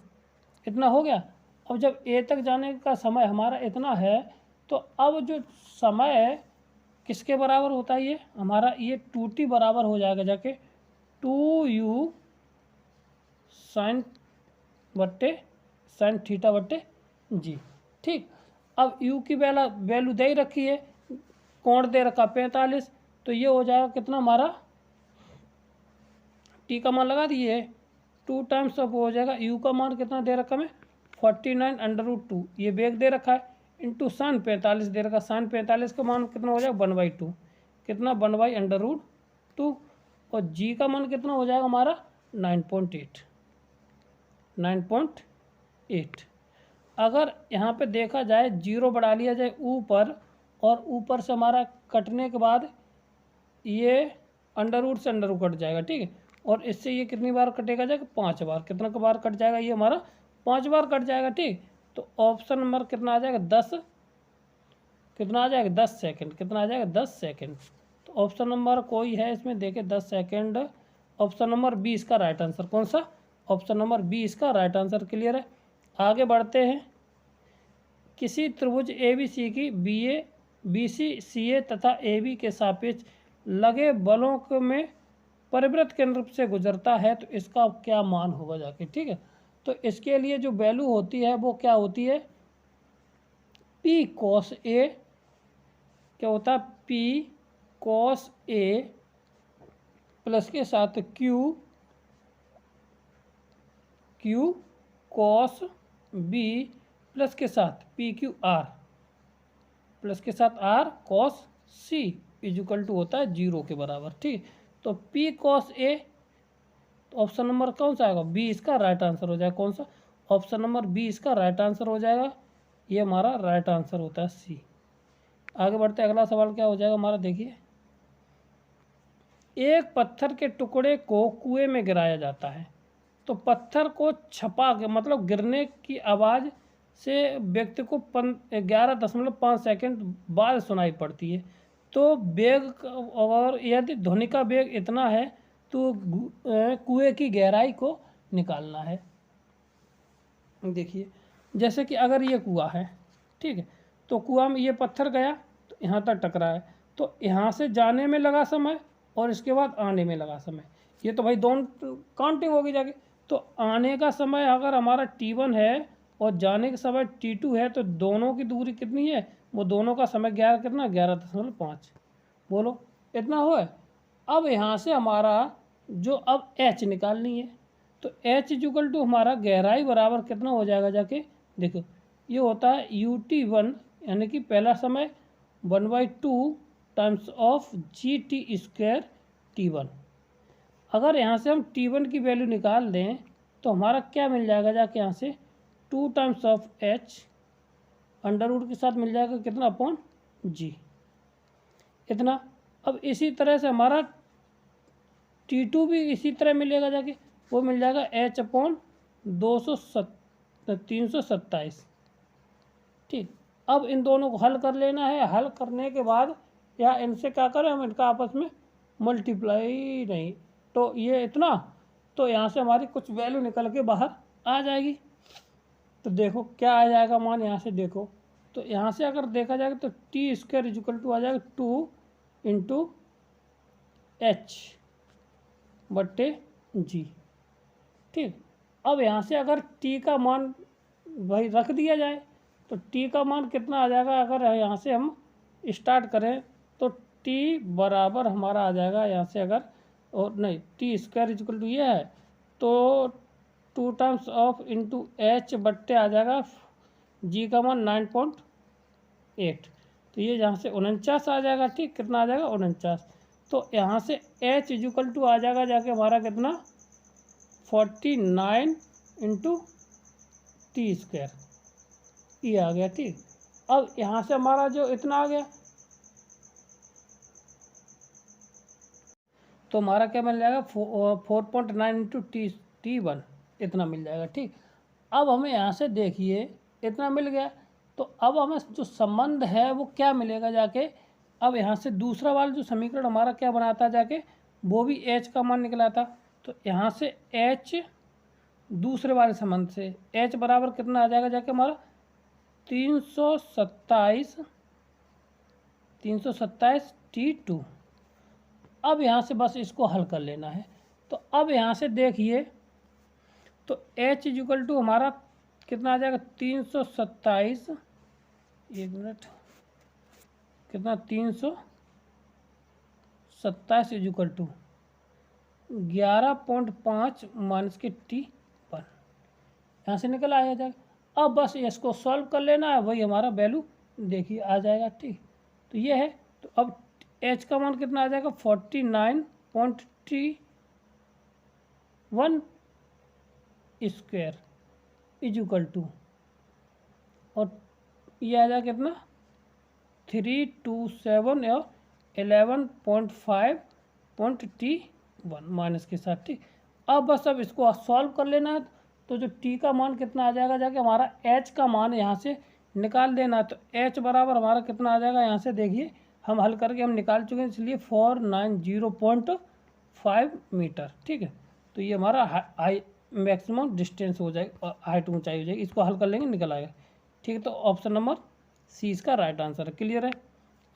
S1: इतना हो गया। अब जब ए तक जाने का समय हमारा इतना है तो अब जो समय किसके बराबर होता है, ये हमारा ये 2t बराबर हो जाएगा जाके 2u साइन बट्टे साइन थीटा बट्टे जी। ठीक, अब यू की वैल्यू दे ही रखी है, कोण दे रखा 45, तो ये हो जाएगा कितना हमारा, टी का मान लगा दिए, 2 टाइम्स ऑफ हो जाएगा, यू का मान कितना दे रखा हमें 49√2, ये बेग दे रखा है, इंटू साइन 45 दे रखा, साइन 45 का मान कितना हो जाएगा 1/2, कितना 1/√2, और जी का मान कितना हो जाएगा हमारा 9.8। अगर यहाँ पे देखा जाए जीरो बढ़ा लिया जाए ऊपर, और ऊपर से हमारा कटने के बाद ये अंडर से अंडर कट जाएगा। ठीक है, और इससे ये कितनी बार कटेगा जाएगा 5 बार, कितना बार कट जाएगा ये हमारा 5 बार कट जाएगा। ठीक, तो ऑप्शन नंबर कितना आ जाएगा 10, कितना आ जाएगा 10 सेकंड, कितना आ जाएगा 10 सेकंड। तो ऑप्शन नंबर कोई है इसमें देखे 10 सेकंड, ऑप्शन नंबर 20 का राइट आंसर कौन सा, ऑप्शन नंबर 20 का राइट आंसर क्लियर है। आगे बढ़ते हैं, किसी त्रिभुज ABC की BC CA तथा AB के सापेक्ष लगे बलों में परिवृत्त केंद्र से गुजरता है तो इसका क्या मान होगा जाके। ठीक है, तो इसके लिए जो वैल्यू होती है वो क्या होती है, P cos A, क्या होता है P cos A प्लस के साथ Q cos B प्लस के साथ PQR प्लस के साथ R cos C equal to होता है 0 के बराबर। ठीक, तो P cos A, तो ऑप्शन नंबर कौन सा आएगा, बी इसका राइट आंसर हो जाएगा, कौन सा, ऑप्शन नंबर बी इसका राइट आंसर हो जाएगा, ये हमारा राइट आंसर होता है सी। आगे बढ़ते अगला सवाल क्या हो जाएगा हमारा, देखिए, एक पत्थर के टुकड़े को कुएं में गिराया जाता है, तो पत्थर को छपा के मतलब गिरने की आवाज़ से व्यक्ति को 11.5 सेकंड बाद सुनाई पड़ती है, तो वेग, और यदि ध्वनि का वेग इतना है तो कुएं की गहराई को निकालना है। देखिए, जैसे कि अगर ये कुआं है, ठीक है, तो कुआं में ये पत्थर गया तो यहाँ तक टकरा है, तो यहाँ से जाने में लगा समय और इसके बाद आने में लगा समय, ये तो भाई दोनों काउंटिंग होगी जाके। तो आने का समय अगर हमारा t1 है और जाने का समय t2 है, तो दोनों की दूरी कितनी है, वो दोनों का समय 11 कितना 11.5, बोलो इतना हो है। अब यहाँ से हमारा जो अब h निकालनी है, तो h इक्वल टू हमारा गहराई बराबर कितना हो जाएगा जाके, देखो ये होता है ut1, यानी कि पहला समय 1/2 टाइम्स ऑफ GT² t1। अगर यहाँ से हम t1 की वैल्यू निकाल दें तो हमारा क्या मिल जाएगा जाके, यहाँ से 2 times of h under root के साथ मिल जाएगा कितना अपॉन g, इतना। अब इसी तरह से हमारा t2 भी इसी तरह मिलेगा जाके, वो मिल जाएगा h अपॉन 327। ठीक, अब इन दोनों को हल कर लेना है, हल करने के बाद या इनसे क्या करें हम, इनका आपस में मल्टीप्लाई नहीं, तो ये इतना, तो यहाँ से हमारी कुछ वैल्यू निकल के बाहर आ जाएगी। तो देखो क्या आ जाएगा मान, यहाँ से देखो, तो यहाँ से अगर देखा जाएगा तो t² इक्वल टू आ जाएगा 2 इंटू h बट्टे g। ठीक, अब यहाँ से अगर t का मान भाई रख दिया जाए तो t का मान कितना आ जाएगा, अगर यहाँ से हम स्टार्ट करें तो t बराबर हमारा आ जाएगा यहाँ से, अगर और नहीं t² इक्वल टू ये है तो 2 टाइम्स ऑफ इंटू h बट्टे आ जाएगा g का मान 9.8, तो ये यहाँ से 49 आ जाएगा। ठीक, कितना आ जाएगा 49, तो यहाँ से h इक्वल टू आ जाएगा जाके हमारा कितना 49 इंटू t², ये आ गया। ठीक, अब यहाँ से हमारा जो इतना आ गया तो हमारा क्या मिल जाएगा 4.9 इंटू t1 इतना मिल जाएगा। ठीक, अब हमें यहाँ से देखिए इतना मिल गया, तो अब हमें जो संबंध है वो क्या मिलेगा जाके, अब यहाँ से दूसरा वाला जो समीकरण हमारा क्या बनाता जाके, वो भी h का मान निकला था, तो यहाँ से h दूसरे वाले संबंध से h बराबर कितना आ जाएगा जाके हमारा 327 t2। अब यहाँ से बस इसको हल कर लेना है, तो अब यहाँ से देखिए तो h इक्वल टू हमारा कितना आ जाएगा 327, एक मिनट, कितना 327 इक्वल टू 11.5 माइनस के T1, यहाँ से निकल आया जाएगा। अब बस इसको सॉल्व कर लेना है, वही हमारा वैल्यू देखिए आ जाएगा। ठीक, तो ये है। तो अब h का मान कितना आ जाएगा 49.31 स्क्वायर इक्वल टू, और ये आ जाएगा कितना 327 या 11.5.T1 माइनस के साथ। ठीक, अब बस अब इसको सॉल्व कर लेना है। तो जो T का मान कितना आ जाएगा, जाके हमारा H का मान यहाँ से निकाल देना है। तो H बराबर हमारा कितना आ जाएगा, यहाँ से देखिए हम हल करके हम निकाल चुके हैं, इसलिए 490.5 मीटर। ठीक है, तो ये हमारा हाई मैक्सिमम डिस्टेंस हो जाएगा, हाइट ऊंचाई हो जाएगी। इसको हल कर लेंगे, निकल आएगा। ठीक है, तो ऑप्शन नंबर सी इसका राइट आंसर है। क्लियर है।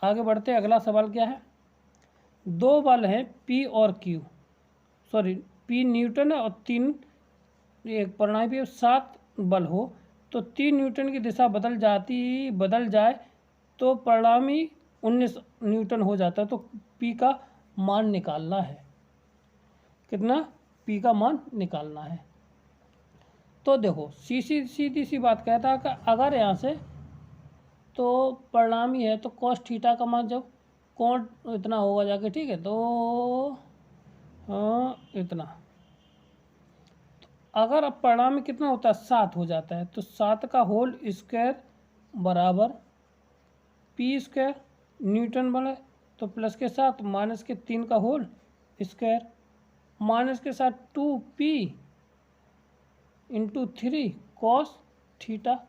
S1: आगे बढ़ते हैं। अगला सवाल क्या है, दो बल हैं P और Q, सॉरी P न्यूटन है और 3 एक परिणामी भी 7 बल हो, तो 3 न्यूटन की दिशा बदल जाए तो परिणामी 19 न्यूटन हो जाता है। तो P का मान निकालना है, कितना P का मान निकालना है। तो देखो सीधी सी बात कहता है कि अगर यहाँ से तो परिणामी है, तो cos थीटा का मान जब कोण इतना होगा जाके, ठीक है, तो इतना, तो अगर अब परिणामी कितना होता है 7 हो जाता है, तो 7 का होल स्क्वायर बराबर P स्क्वायर न्यूटन बने, तो प्लस के साथ माइनस के 3 का होल स्क्वायर, माइनस के साथ 2P इंटू 3 cos थीटा,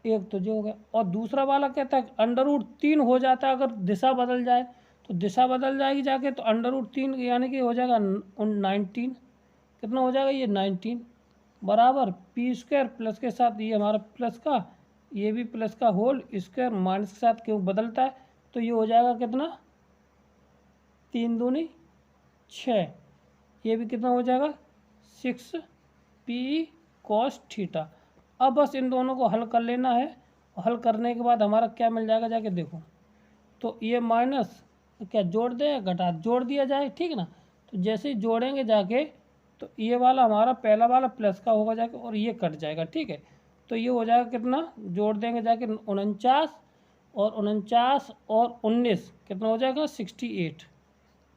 S1: एक तो जो हो गया। और दूसरा वाला कहता है √3 हो जाता है अगर दिशा बदल जाए, तो दिशा बदल जाएगी जाके, तो √3 यानी कि हो जाएगा 19, कितना हो जाएगा ये 19 बराबर P स्क्वायर प्लस के साथ ये हमारा प्लस का, ये भी प्लस का होल स्क्वायर, माइनस के साथ क्यों बदलता है, तो ये हो जाएगा कितना 3 दूनी 6, ये भी कितना हो जाएगा 6P cos थीटा। अब बस इन दोनों को हल कर लेना है, हल करने के बाद हमारा क्या मिल जाएगा जाके देखो, तो ये माइनस क्या जोड़ दे घटा जोड़ दिया जाए, ठीक ना। तो जैसे ही जोड़ेंगे जाके, तो ये वाला हमारा पहला वाला प्लस का होगा जाके, और ये कट जाएगा। ठीक है, तो ये हो जाएगा कितना, जोड़ देंगे जाके 49 और 49 और 19 कितना हो जाएगा 68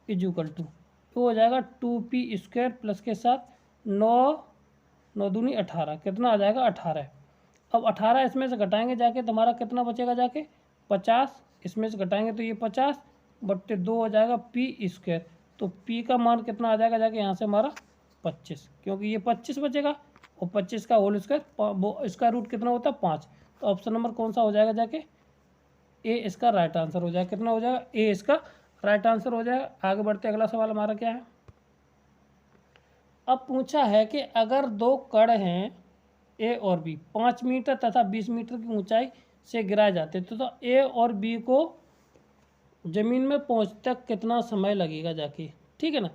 S1: इक्वल टू, तो हो जाएगा 2P स्क्वायर प्लस के साथ 9 दूनी 18, कितना आ जाएगा 18। अब 18 इसमें से घटाएंगे जाके, तो हमारा कितना बचेगा जाके 50, इसमें से घटाएंगे तो ये 50 बट्टे 2 हो जाएगा P स्क्वायर। तो P का मान कितना आ जाएगा जाके, यहाँ से हमारा 25, क्योंकि ये 25 बचेगा, और 25 का होल स्क्वायर, वो इसका रूट कितना होता है 5। तो ऑप्शन नंबर कौन सा हो जाएगा जाके, ए इसका राइट आंसर हो जाएगा। कितना हो जाएगा, ए इसका राइट आंसर हो जाएगा। आगे बढ़ते अगला सवाल हमारा क्या है, अब पूछा है कि अगर दो कण हैं ए और बी 5 मीटर तथा 20 मीटर की ऊंचाई से गिराए जाते, तो ए और बी को ज़मीन में पहुंचते तक कितना समय लगेगा जाके, ठीक है ना।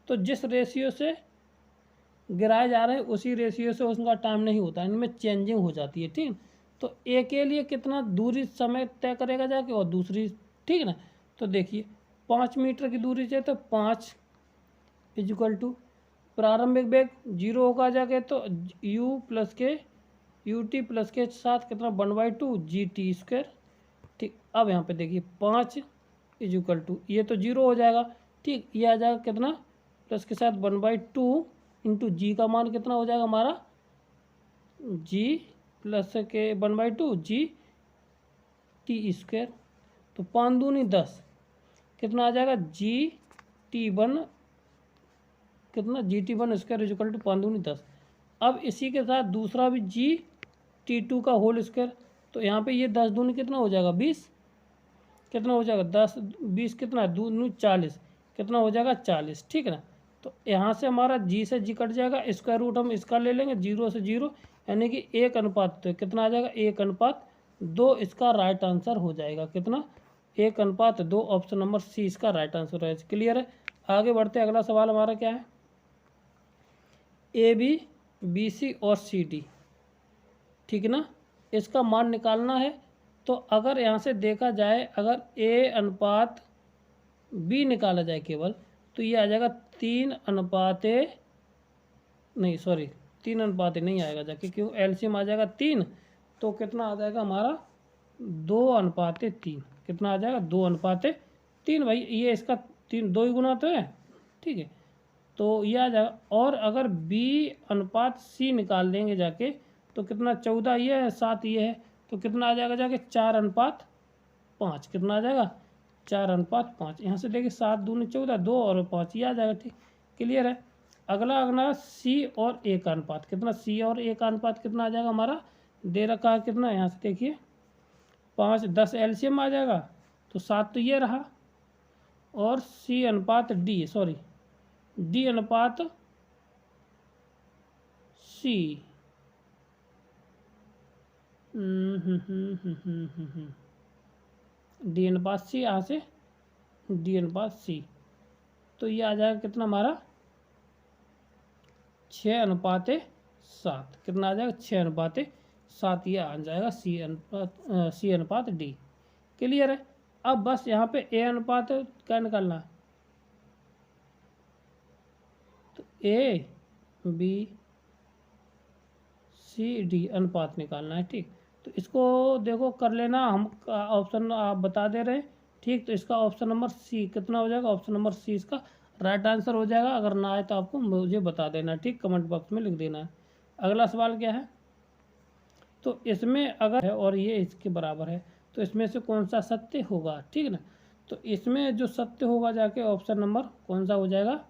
S1: तो जिस रेशियो से गिराए जा रहे हैं उसी रेशियो से उसका टाइम नहीं होता, इनमें चेंजिंग हो जाती है, ठीक। तो ए के लिए कितना दूरी समय तय करेगा जाके, और दूसरी, ठीक है ना। तो देखिए 5 मीटर की दूरी से, तो 5 इक्वल टू प्रारंभिक वेग 0 होगा जाके, तो ut प्लस के साथ कितना 1/2 GT स्क्वायर। ठीक, अब यहाँ पे देखिए 5 इक्वल टू, ये तो 0 हो जाएगा, ठीक, ये आ जाएगा कितना प्लस के साथ 1/2 इंटू जी का मान कितना हो जाएगा हमारा, जी प्लस के 1/2 GT स्क्वायर। तो 5 दूनी 10, कितना आ जाएगा GT1, कितना GT1 स्क्वायर इक्वल टू 5 दूनी 10। अब इसी के साथ दूसरा भी GT2 का होल स्क्वायर, तो यहाँ पे ये 10 दूनी कितना हो जाएगा 20, कितना हो जाएगा 10 20 कितना 2 40, कितना हो जाएगा 40, ठीक है ना। तो यहाँ से हमारा जी से जी कट जाएगा, स्क्वायर रूट हम इसका ले लेंगे 0 से 0, यानी कि 1:2, तो कितना आ जाएगा 1:2, इसका राइट आंसर हो जाएगा कितना 1:2। ऑप्शन नंबर सी इसका राइट आंसर है। क्लियर है। आगे बढ़ते अगला सवाल हमारा क्या है, ए बी BC और CD, ठीक है ना, इसका मान निकालना है। तो अगर यहाँ से देखा जाए, अगर A अनुपात B निकाला जाए केवल, तो ये आ जाएगा 3:A, नहीं सॉरी 3:A नहीं आएगा जाके, क्यों, एलसीएम आ जाएगा 3, तो कितना आ जाएगा हमारा 2:3। कितना आ जाएगा 2:3 भाई, ये इसका 3 2 ही गुना तो है, ठीक है, तो ये आ जाएगा। और अगर B/C निकाल देंगे जाके, तो कितना 14 ये है, 7 ये है, तो कितना आ जाएगा जाके 4:5। कितना आ जाएगा 4:5। यहाँ से देखिए 7 दूनी 14, 2 और 5 ये आ जाएगा, ठीक, क्लियर है। अगला C और A का अनुपात, कितना C और A का अनुपात कितना आ जाएगा हमारा, दे रखा है कितना, यहाँ से देखिए 5 10 एलसीएम आ जाएगा, तो 7 तो ये रहा, और D अनुपात C, D अनुपात C, यहाँ से D अनुपात C, तो ये आ जाएगा कितना हमारा 6:7। कितना आ जाएगा 6:7, ये आ जाएगा C अनुपात D, क्लियर है। अब बस यहाँ पे A अनुपात क्या निकालना है, तो A B C D अनुपात निकालना है, ठीक। तो इसको देखो कर लेना, हम ऑप्शन आप बता दे रहे हैं, ठीक। तो इसका ऑप्शन नंबर C कितना हो जाएगा, ऑप्शन नंबर C इसका राइट आंसर हो जाएगा। अगर ना आए तो आपको मुझे बता देना, ठीक, कमेंट बॉक्स में लिख देना है। अगला सवाल क्या है, तो इसमें अगर है और ये इसके बराबर है, तो इसमें से कौन सा सत्य होगा, ठीक है ना। तो इसमें जो सत्य होगा जाके ऑप्शन नंबर कौन सा हो जाएगा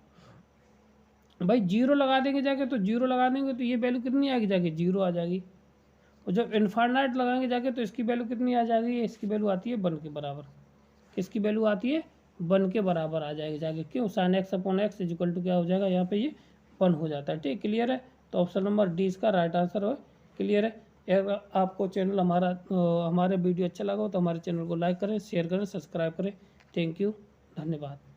S1: भाई, 0 लगा देंगे जाके, तो 0 लगा देंगे तो ये वैल्यू कितनी आएगी जाके 0 आ जाएगी। और जब इनफाइनाइट लगाएंगे जाके, तो इसकी वैल्यू कितनी आ जाएगी, इसकी वैल्यू आती है 1 के बराबर। किसकी वैल्यू आती है 1 के बराबर आ जाएगी जाके, क्यों, sin x/x इक्वल टू क्या हो जाएगा, यहाँ पे ये 1 हो जाता है, ठीक, क्लियर है। तो ऑप्शन नंबर D इसका राइट आंसर हो, क्लियर है। अगर आपको चैनल हमारे वीडियो अच्छा लगा हो तो हमारे चैनल को लाइक करें, शेयर करें, सब्सक्राइब करें। थैंक यू, धन्यवाद।